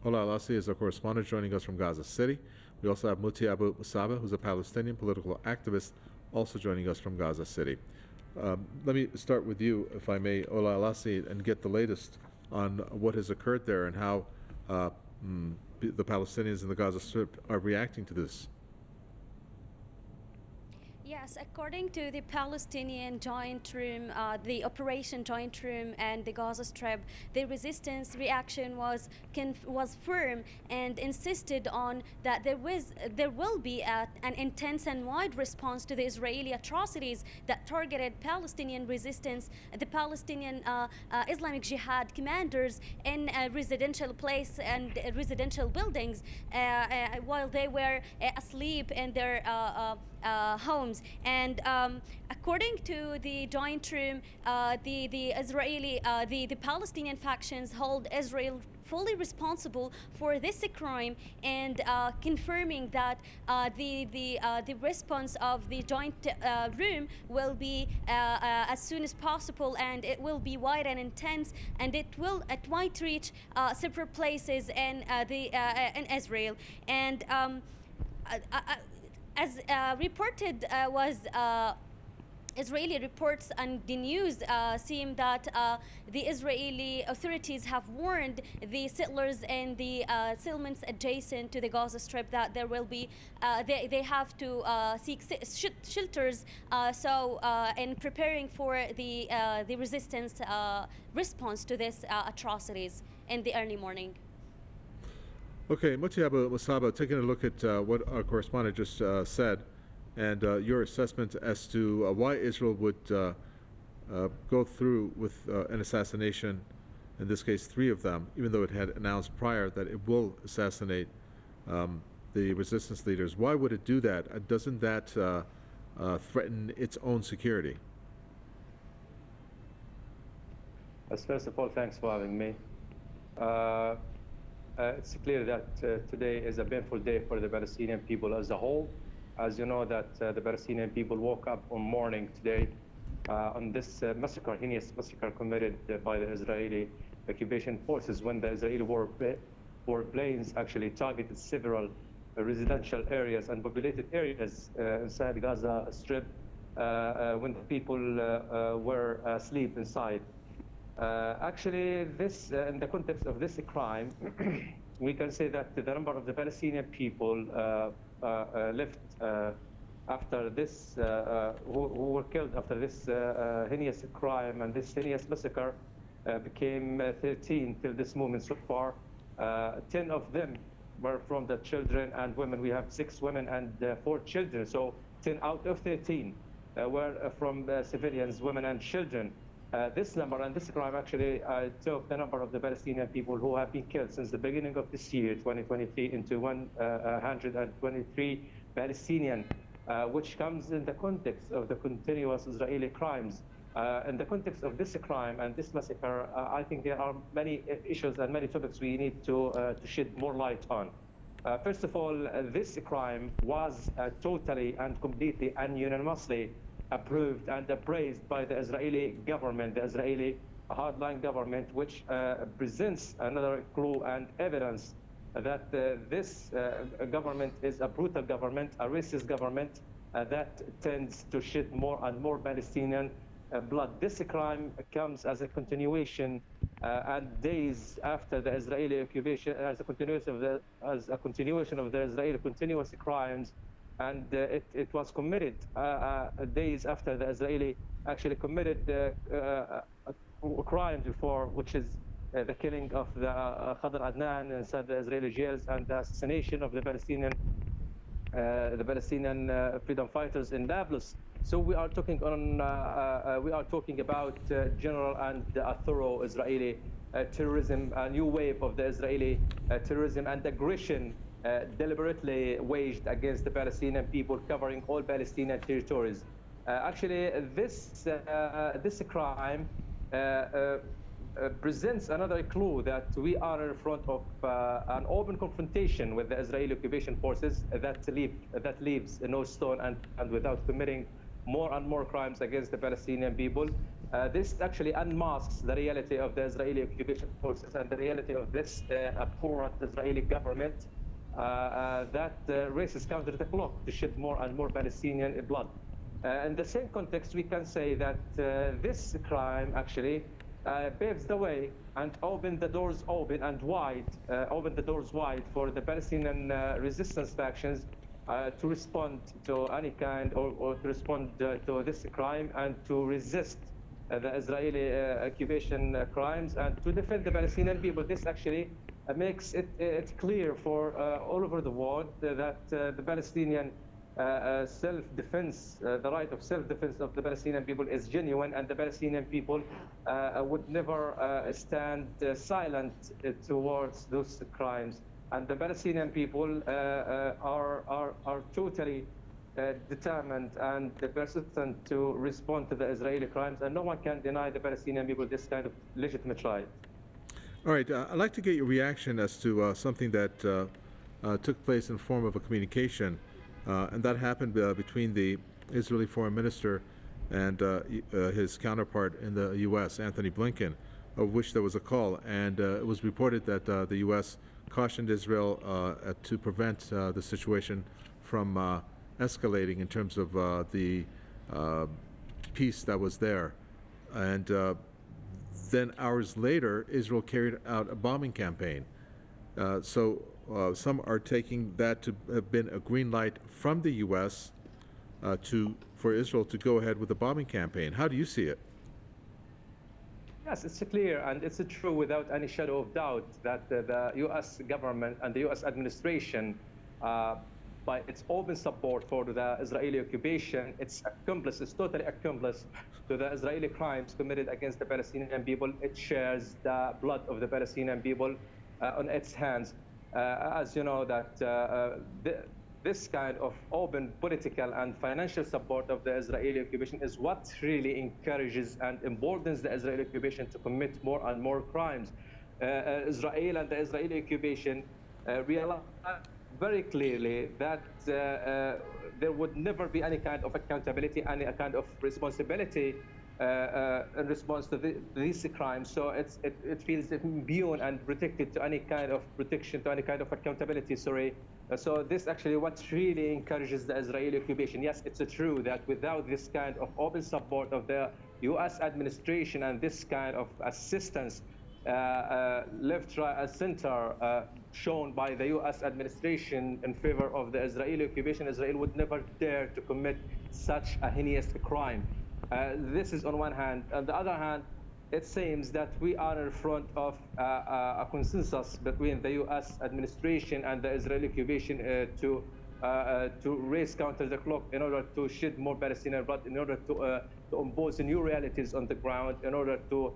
Ola Alassi is a correspondent joining us from Gaza City. We also have Muti Abu Musaba, who's a Palestinian political activist, also joining us from Gaza City. Let me start with you, if I may, Ola Alassi, and get the latest on what has occurred there and how the Palestinians in the Gaza Strip are reacting to this. Yes, according to the Palestinian Joint Room, the Operation Joint Room and the Gaza Strip, the resistance reaction was firm and insisted on that there will be an intense and wide response to the Israeli atrocities that targeted Palestinian resistance, the Palestinian Islamic Jihad commanders in a residential place and residential buildings while they were asleep in their homes. And according to the Joint Room, the Palestinian factions hold Israel fully responsible for this crime, and confirming that the response of the Joint Room will be as soon as possible, and it will be wide and intense, and it might reach several places in Israel. And as reported was Israeli reports and the news seem that the Israeli authorities have warned the settlers in the settlements adjacent to the Gaza Strip that there will be they have to seek shelters. So in preparing for the resistance response to these atrocities in the early morning. Okay, Mutiaba Musaba, taking a look at what our correspondent just said, and your assessment as to why Israel would go through with an assassination, in this case 3 of them, even though it had announced prior that it will assassinate the resistance leaders. Why would it do that? Doesn't that threaten its own security? First of all, thanks for having me. It's clear that today is a painful day for the Palestinian people as a whole. As you know, that the Palestinian people woke up on morning today on this massacre, heinous massacre committed by the Israeli occupation forces when the Israeli warplanes actually targeted several residential areas and populated areas inside Gaza Strip when the people were asleep inside. Actually, this, in the context of this crime, we can say that the number of the Palestinian people left after this, who were killed after this heinous crime and this heinous massacre became 13 till this moment so far. 10 of them were from the children and women. We have 6 women and 4 children, so 10 out of 13 were from civilians, women and children. This number and this crime actually took the number of the Palestinian people who have been killed since the beginning of this year, 2023, into 123 Palestinian, which comes in the context of the continuous Israeli crimes. In the context of this crime and this massacre, I think there are many issues and many topics we need to shed more light on. First of all, this crime was totally and completely and unanimously approved and appraised by the Israeli government, the Israeli hardline government, which presents another clue and evidence that this government is a brutal government, a racist government that tends to shed more and more Palestinian blood. This crime comes as a continuation and days after the Israeli occupation, as a continuation of the Israeli continuous crimes. And it was committed days after the Israeli actually committed crimes before, which is the killing of the Khadr Adnan inside the Israeli jails and the assassination of the Palestinian freedom fighters in Nablus. So we are talking about general and thorough Israeli terrorism, a new wave of the Israeli terrorism and aggression deliberately waged against the Palestinian people, covering all Palestinian territories. Actually, this crime presents another clue that we are in front of an open confrontation with the Israeli occupation forces that leaves no stone and without committing more and more crimes against the Palestinian people. This actually unmasks the reality of the Israeli occupation forces and the reality of this abhorrent Israeli government that races counter the clock to shed more and more Palestinian blood. In the same context, we can say that this crime actually paves the way and opened the doors wide for the Palestinian resistance factions to respond to any kind or to respond to this crime and to resist the Israeli occupation crimes and to defend the Palestinian people. This actually makes it clear for all over the world that the Palestinian self-defense, the right of self-defense of the Palestinian people is genuine, and the Palestinian people would never stand silent towards those crimes. And the Palestinian people are totally determined and persistent to respond to the Israeli crimes, and no one can deny the Palestinian people this kind of legitimate right. All right, I'd like to get your reaction as to something that took place in the form of a communication, and that happened between the Israeli foreign minister and his counterpart in the U.S., Anthony Blinken, of which there was a call, and it was reported that the U.S. cautioned Israel to prevent the situation from escalating in terms of the peace that was there. And then hours later, Israel carried out a bombing campaign. So some are taking that to have been a green light from the U.S. For Israel to go ahead with the bombing campaign. How do you see it? Yes, it's clear and it's true without any shadow of doubt that the U.S. government and the U.S. administration, by its open support for the Israeli occupation, it's totally accomplice to the Israeli crimes committed against the Palestinian people. It shares the blood of the Palestinian people on its hands. As you know, that this kind of open political and financial support of the Israeli occupation is what really encourages and emboldens the Israeli occupation to commit more and more crimes. Israel and the Israeli occupation realize very clearly that there would never be any kind of accountability, any kind of responsibility in response to these crimes. So it feels immune and protected to any kind of protection, to any kind of accountability, sorry. So this actually what really encourages the Israeli occupation. Yes, it's true that without this kind of open support of the U.S. administration and this kind of assistance, left, right, center, shown by the U.S. administration in favor of the Israeli occupation, Israel would never dare to commit such a heinous crime. This is on one hand. On the other hand, it seems that we are in front of a consensus between the U.S. administration and the Israeli occupation to race counter the clock in order to shed more Palestinian blood, in order to impose new realities on the ground, in order to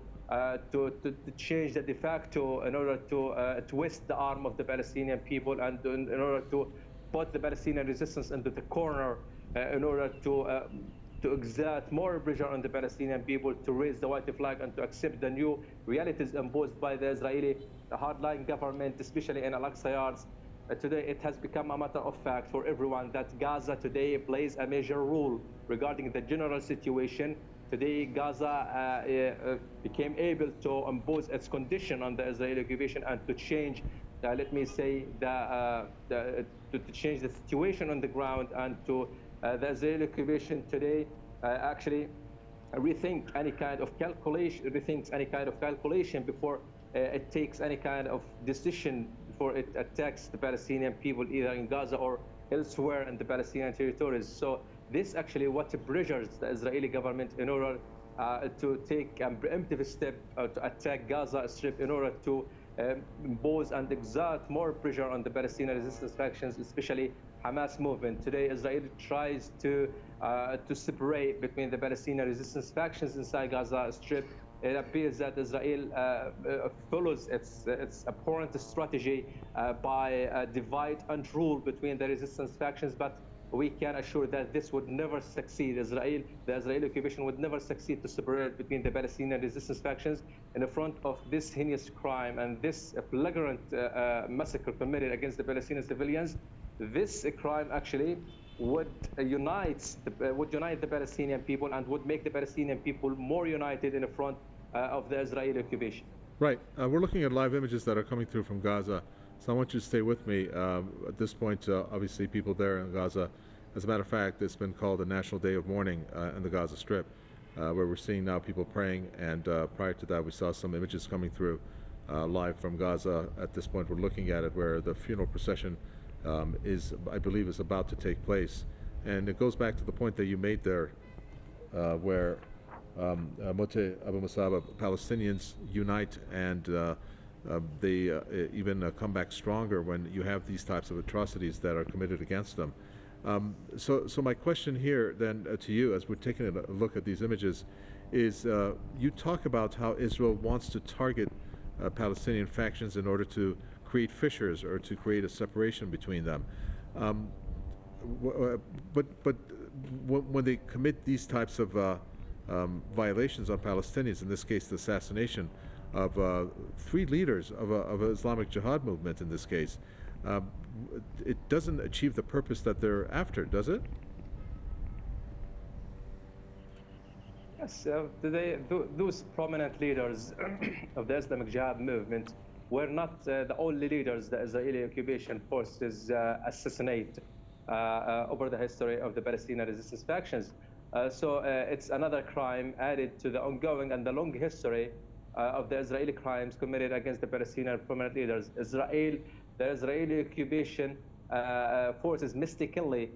change the de facto, in order to twist the arm of the Palestinian people, and in order to put the Palestinian resistance into the corner, in order to exert more pressure on the Palestinian people to raise the white flag and to accept the new realities imposed by the Israeli hardline government, especially in Al-Aqsa yards. Today, it has become a matter of fact for everyone that Gaza today plays a major role regarding the general situation. Today, Gaza became able to impose its condition on the Israeli occupation and to change, let me say, to change the situation on the ground, and to the Israeli occupation today actually rethinks any kind of calculation before it takes any kind of decision before it attacks the Palestinian people either in Gaza or elsewhere in the Palestinian territories. So this actually what pressures the Israeli government in order to take a preemptive step to attack Gaza Strip, in order to impose and exert more pressure on the Palestinian resistance factions, especially Hamas movement. Today, Israel tries to separate between the Palestinian resistance factions inside Gaza Strip. It appears that Israel follows its abhorrent strategy by divide and rule between the resistance factions, but we can assure that this would never succeed. The Israeli occupation would never succeed to separate between the Palestinian resistance factions. in front of this heinous crime and this flagrant massacre committed against the Palestinian civilians, this crime actually would unite the Palestinian people and would make the Palestinian people more united in front of the Israeli occupation. Right. We're looking at live images that are coming through from Gaza, so I want you to stay with me. At this point, obviously, people there in Gaza, as a matter of fact, it's been called a national day of mourning in the Gaza Strip, where we're seeing now people praying, and prior to that, we saw some images coming through live from Gaza. At this point, we're looking at it where the funeral procession I believe, is about to take place. And it goes back to the point that you made there, where Mote Abu Musab, Palestinians unite, and they even come back stronger when you have these types of atrocities that are committed against them. So my question here then to you, as we're taking a look at these images, is you talk about how Israel wants to target Palestinian factions in order to create fissures or to create a separation between them. But when they commit these types of violations on Palestinians, in this case the assassination of 3 leaders of an Islamic Jihad movement in this case, it doesn't achieve the purpose that they're after, does it? Yes, today those prominent leaders of the Islamic Jihad movement were not the only leaders the Israeli occupation forces assassinate over the history of the Palestinian resistance factions. So it's another crime added to the ongoing and the long history of the Israeli crimes committed against the Palestinian prominent leaders. The Israeli occupation forces mistakenly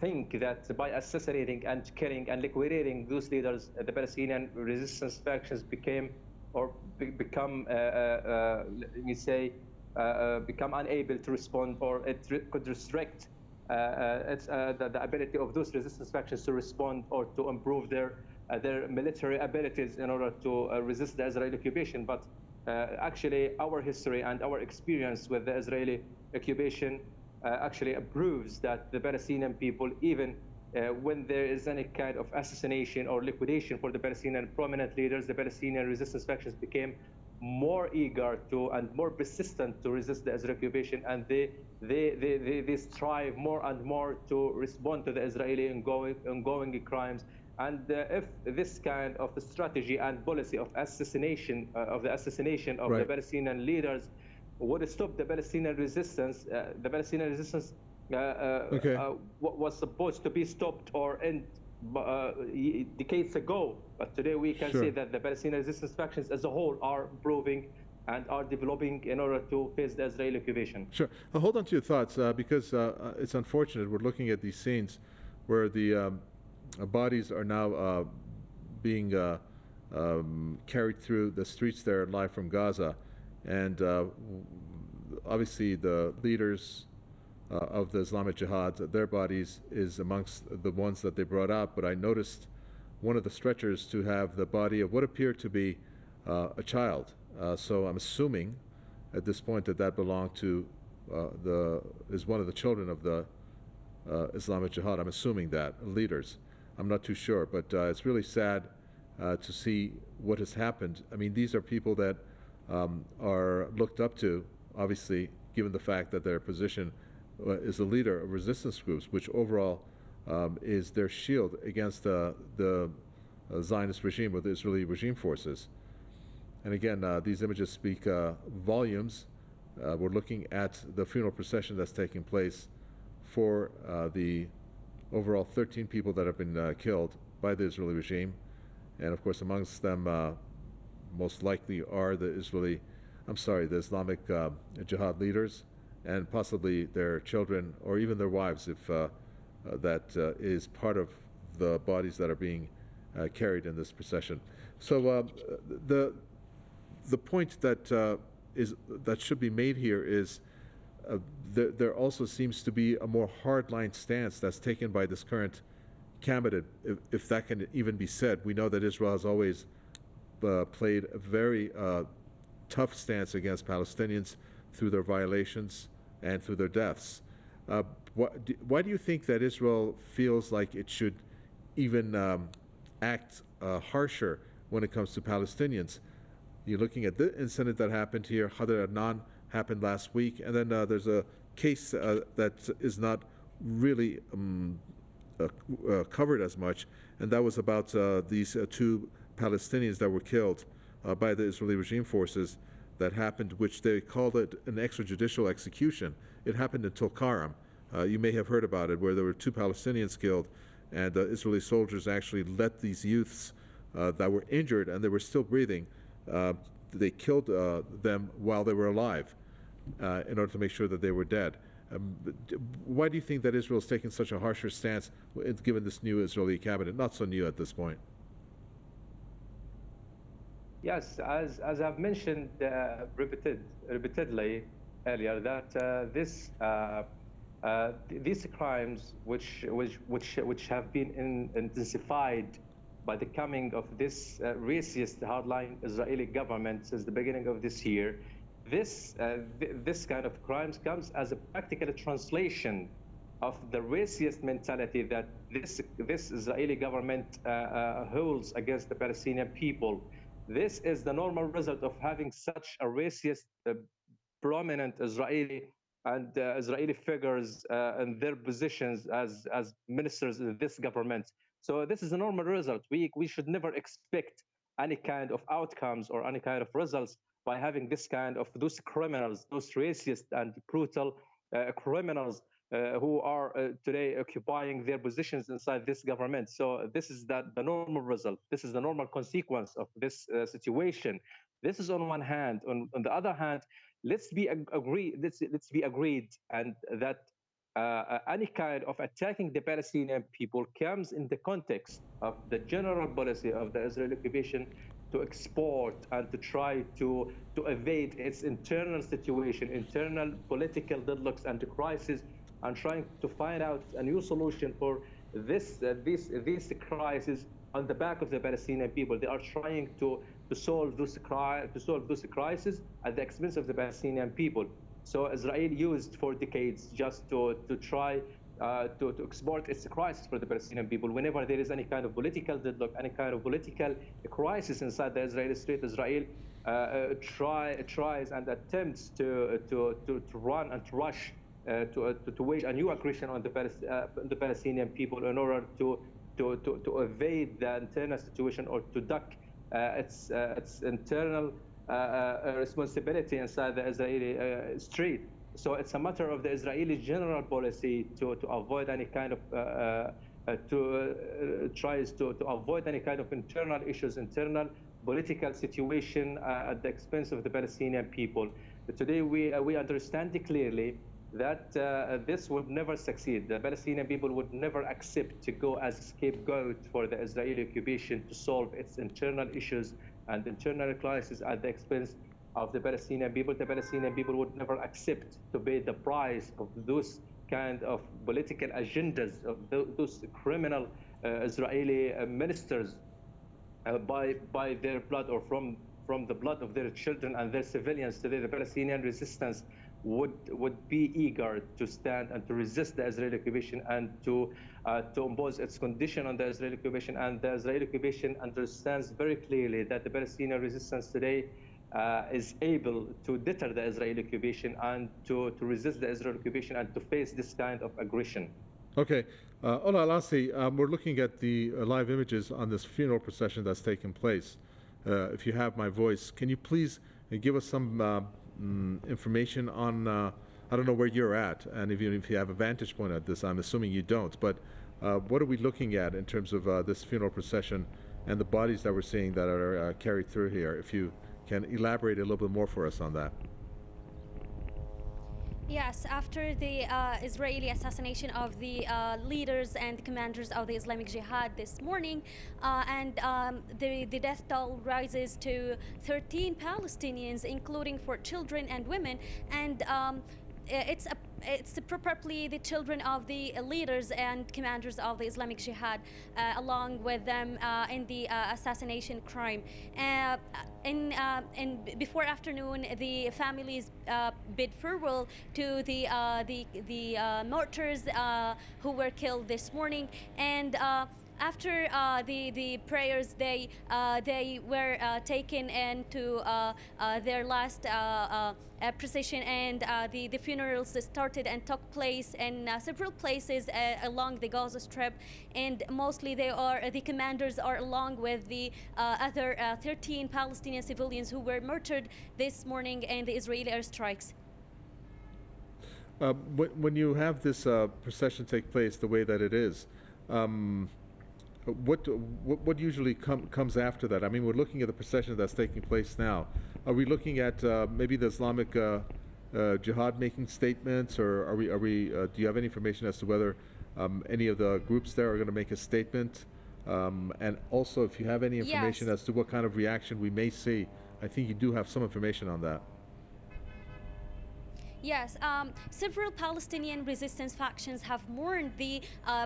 think that by assassinating and killing and liquidating those leaders, the Palestinian resistance factions become unable to respond, or it could restrict the ability of those resistance factions to respond or to improve their military abilities in order to resist the Israeli occupation. But actually, our history and our experience with the Israeli occupation actually proves that the Palestinian people, even when there is any kind of assassination or liquidation for the Palestinian prominent leaders, the Palestinian resistance factions became more eager to and more persistent to resist the Israeli occupation, and they strive more and more to respond to the Israeli ongoing crimes. And if this kind of strategy and policy of assassination of the Palestinian leaders would stop the Palestinian resistance, was supposed to be stopped or end decades ago. But today we can say that the Palestinian resistance factions as a whole are improving and are developing in order to face the Israeli occupation. Sure. Hold on to your thoughts, because it's unfortunate. We're looking at these scenes where the bodies are now being carried through the streets there live from Gaza. And obviously the leaders of the Islamic Jihad, their bodies is amongst the ones that they brought out. But I noticed one of the stretchers to have the body of what appeared to be a child. So I'm assuming at this point that belonged to is one of the children of the Islamic Jihad. I'm assuming that, leaders. I'm not too sure, but it's really sad to see what has happened. I mean, these are people that are looked up to, obviously, given the fact that their position is a leader of resistance groups, which overall is their shield against the Zionist regime or the Israeli regime forces. And again, these images speak volumes. We're looking at the funeral procession that's taking place for the overall 13 people that have been killed by the Israeli regime. And of course, amongst them, most likely are the Islamic Jihad leaders, and possibly their children or even their wives, if that is part of the bodies that are being carried in this procession. So the point that that should be made here is there also seems to be a more hardline stance that's taken by this current cabinet, if that can even be said. We know that Israel has always played a very tough stance against Palestinians through their violations and through their deaths. Why do you think that Israel feels like it should even act harsher when it comes to Palestinians? You're looking at the incident that happened here. Hadr Adnan happened last week, and then there's a case that is not really covered as much, and that was about these two Palestinians that were killed by the Israeli regime forces that happened, which they called it an extrajudicial execution. It happened in Tulkarm. You may have heard about it, where there were two Palestinians killed, and Israeli soldiers actually let these youths that were injured and they were still breathing, they killed them while they were alive in order to make sure that they were dead. Why do you think that Israel is taking such a harsher stance given this new Israeli cabinet? Not so new at this point. Yes, as I've mentioned repeatedly earlier, that these crimes, which have been intensified by the coming of this racist hardline Israeli government since the beginning of this year, this kind of crimes comes as a practical translation of the racist mentality that this Israeli government holds against the Palestinian people. This is the normal result of having such a racist, prominent Israeli and Israeli figures in their positions as ministers in this government. So this is a normal result. We should never expect any kind of outcomes or any kind of results by having this kind of those criminals, those racist and brutal criminals who are today occupying their positions inside this government. So this is the normal result. This is the normal consequence of this situation. This is on one hand. On the other hand, let's be agreed, and that any kind of attacking the Palestinian people comes in the context of the general policy of the Israeli occupation to export and to try to evade its internal situation, internal political deadlocks and crisis, and trying to find out a new solution for this crisis on the back of the Palestinian people. They are trying to solve this crisis at the expense of the Palestinian people. So Israel used for decades just to try to export its crisis for the Palestinian people. Whenever there is any kind of political deadlock, any kind of political crisis inside the Israeli state, Israel tries and attempts to run and to rush to wage a new aggression on the Palestinian people in order to evade the internal situation or to duck its internal responsibility inside the Israeli street. So it's a matter of the Israeli general policy to avoid any kind of tries to avoid any kind of internal issues, internal political situation at the expense of the Palestinian people. But today we understand clearly that this would never succeed. The Palestinian people would never accept to go as a scapegoat for the Israeli occupation to solve its internal issues and internal crisis at the expense of the Palestinian people. The Palestinian people would never accept to pay the price of those kind of political agendas, of those criminal Israeli ministers by their blood or from the blood of their children and their civilians. Today, the Palestinian resistance would be eager to stand and to resist the Israeli occupation and to impose its condition on the Israeli occupation. And the Israeli occupation understands very clearly that the Palestinian resistance today is able to deter the Israeli occupation and to resist the Israeli occupation and to face this kind of aggression. Okay. Ola Alassi, we're looking at the live images on this funeral procession that's taken place. If you have my voice, can you please give us some information on, I don't know where you're at, and if you have a vantage point at this, I'm assuming you don't, but what are we looking at in terms of this funeral procession and the bodies that we're seeing that are carried through here? If you can elaborate a little bit more for us on that. Yes, after the Israeli assassination of the leaders and commanders of the Islamic Jihad this morning, and the death toll rises to 13 Palestinians, including 4 children and women, and it's probably the children of the leaders and commanders of the Islamic Jihad, along with them in the assassination crime. Before afternoon, the families bid farewell to the martyrs who were killed this morning, and after the prayers, they were taken into their last procession, and the funerals started and took place in several places along the Gaza Strip, and mostly the commanders are along with the other 13 Palestinian civilians who were murdered this morning in the Israeli airstrikes. When you have this procession take place the way that it is, what usually comes after that? I mean, we're looking at the procession that's taking place now. Are we looking at maybe the Islamic Jihad making statements, or do you have any information as to whether any of the groups there are going to make a statement? And also, if you have any information Yes. as to what kind of reaction we may see, I think you do have some information on that. Yes, several Palestinian resistance factions have mourned the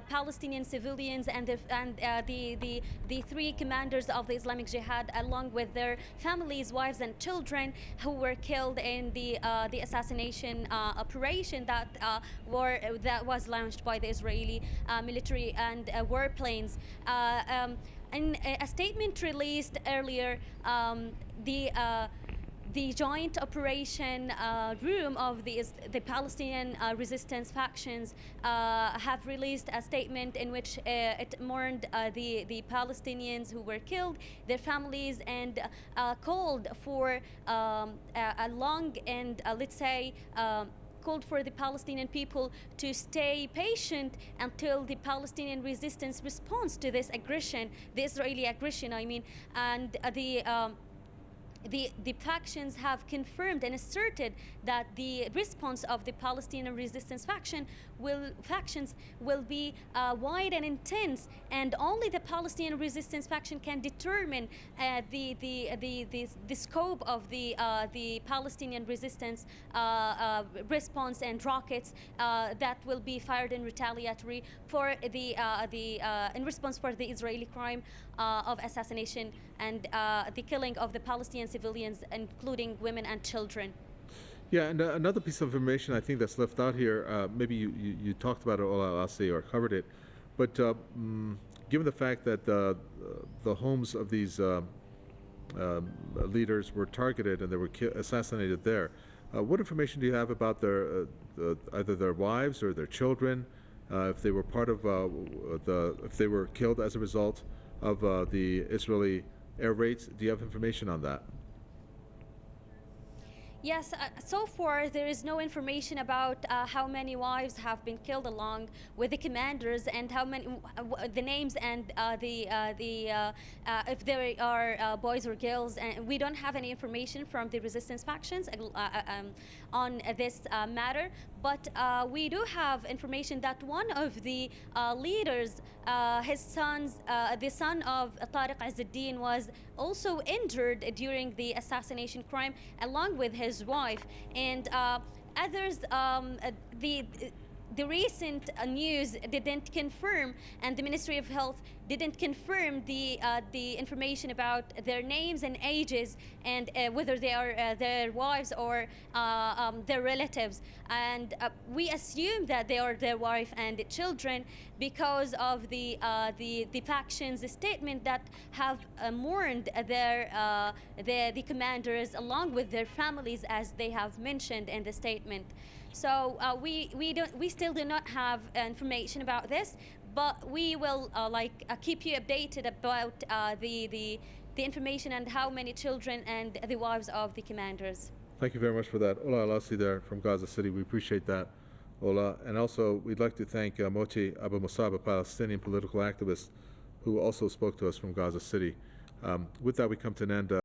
Palestinian civilians and the three commanders of the Islamic Jihad, along with their families, wives, and children, who were killed in the assassination operation that was launched by the Israeli military and warplanes. In a statement released earlier, the joint operation room of the Palestinian resistance factions have released a statement in which it mourned the Palestinians who were killed, their families, and called for a long and let's say called for the Palestinian people to stay patient until the Palestinian resistance responds to this aggression, the Israeli aggression, I mean, and the factions have confirmed and asserted that the response of the Palestinian resistance factions will be wide and intense, and only the Palestinian resistance faction can determine the scope of the Palestinian resistance response and rockets that will be fired in retaliatory for in response for the Israeli crime of assassination and the killing of the Palestinian civilians, including women and children. Yeah, and another piece of information I think that's left out here, maybe you talked about it, Ola Alassi, or covered it, but given the fact that the homes of these leaders were targeted and they were assassinated there, what information do you have about their either their wives or their children, if they were part of if they were killed as a result of the Israeli air raids? Do you have information on that? Yes, so far there is no information about how many wives have been killed along with the commanders, and how many the names, and if there are boys or girls, and we don't have any information from the resistance factions on this matter. But we do have information that one of the leaders, his sons, the son of Tariq Azzuddin, was also injured during the assassination crime, along with his wife, and others. The recent news didn't confirm, and the Ministry of Health didn't confirm the information about their names and ages, and whether they are their wives or their relatives. And we assume that they are their wife and children because of the factions' statement that have mourned the commanders along with their families, as they have mentioned in the statement. So we still do not have information about this, but we will keep you updated about the information and how many children and the wives of the commanders. Thank you very much for that. Ola Alassi there from Gaza City. We appreciate that, Ola. And also, we'd like to thank Moti Abu Musab, a Palestinian political activist, who also spoke to us from Gaza City. With that, we come to an end.